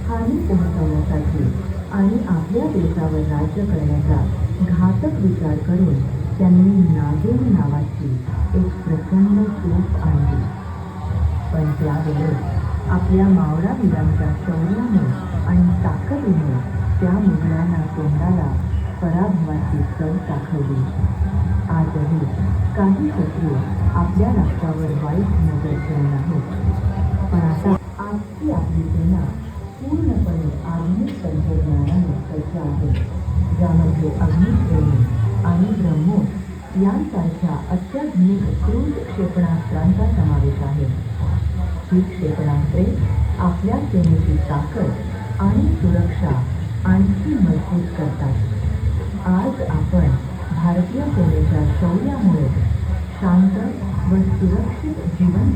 हानी पोहोचवण्यासाठी आणि आपल्या देशावर राज्य करण्याचा घातक विचार करून त्यांनी नागिन नावाची एक प्रचंड तोफ आणली. पण त्यावेळेस आपल्या मावळावीरांच्या शौर्याने आणि ताकदीने त्या मुघलांना तोंडाला पराभवाची चव दाखवली. आजही काही शत्रू आपल्या राज्यावर वाईट नजर ठेवून आहेत, पण आता आजची आपली सेना पूर्णपणे आधुनिक तंत्रज्ञानाने सज्ज आहे, ज्यामध्ये अग्निश्रेणी आणि ब्रह्मोस यांसारख्या अत्याधुनिक क्रूज क्षेपणास्त्रांचा समावेश आहे. ही क्षेपणास्त्रे आपल्या सेनेची ताकद आणि सुरक्षा आणखी मजबूत करतात. आज आपण भारतीय सेनेच्या शौर्यामुळे शांत व सुरक्षित जीवन